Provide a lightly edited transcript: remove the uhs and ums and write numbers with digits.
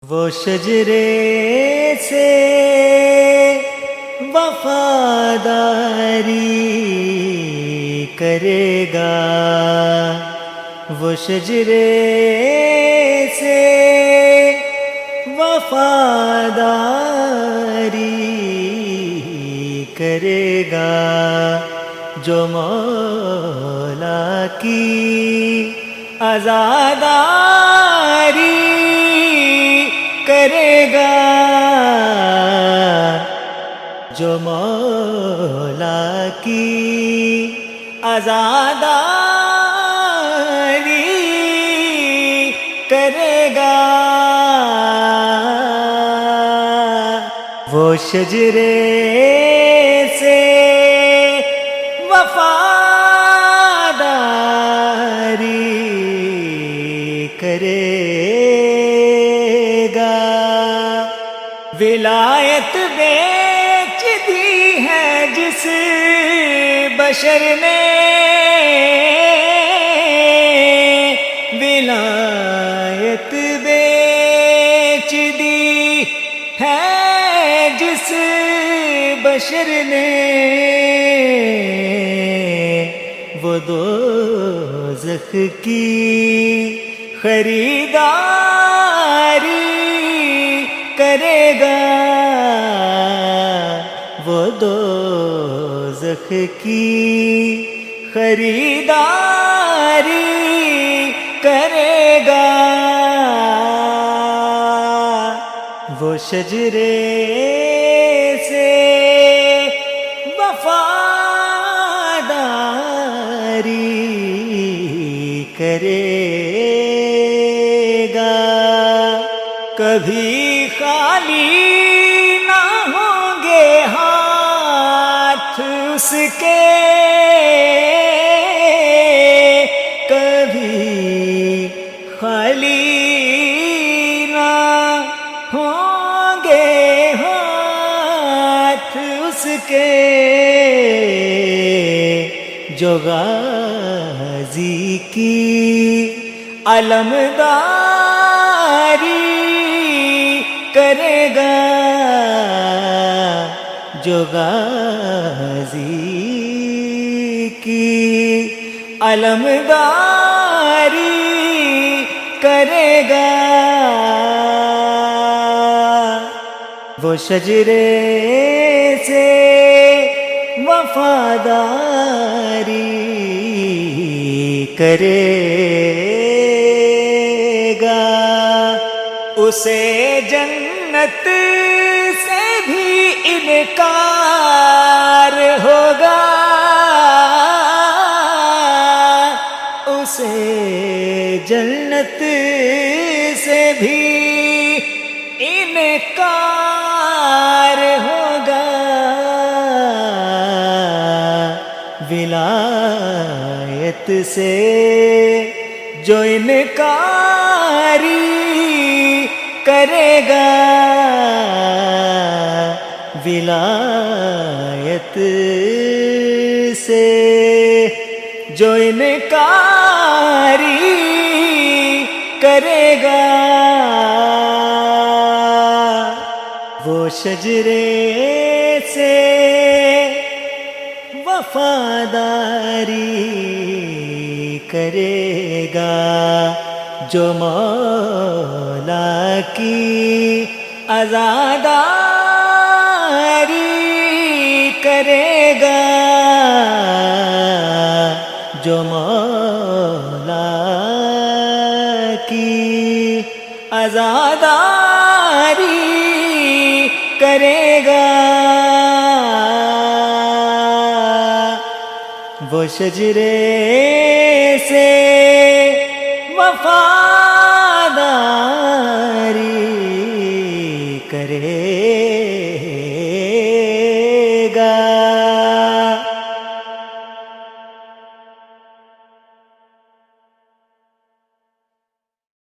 وہ شجرے سے وفاداری کرے گا، وہ شجرے سے وفاداری کرے گا، جو مولا کی عزاداری کرے گا، جو مولا کی عزاداری کرے گا، وہ شجرے سے وفاداری کرے گا۔ ولایت بیچ دی ہے جس بشر نے، ولایت بیچ دی ہے جس بشر نے، وہ دوزخ کی خریداری کرے گا، وہ دوزخ کی خریداری کرے گا، وہ شجرے سے وفاداری کرے گا، کبھی خالی نہ ہوں گے ہاتھ اس کے، کبھی خالی نہ ہوں گے ہاتھ اس کے، جو غازی کی علمداری کرے گا، جو غازی کی علمداری کرے گا، وہ شجرے سے وفاداری کرے گا، اسے جنت سے بھی انکار ہوگا، اسے جنت سے بھی انکار ہوگا، ولایت سے جو انکاری کرے گا، ولایت سے جو انکاری کرے گا، وہ شجرے سے وفاداری کرے گا، جو مولا کی عزاداری کرے گا، جو مولا کی عزاداری کرے گا، وہ شجرے سے وفاداری کرے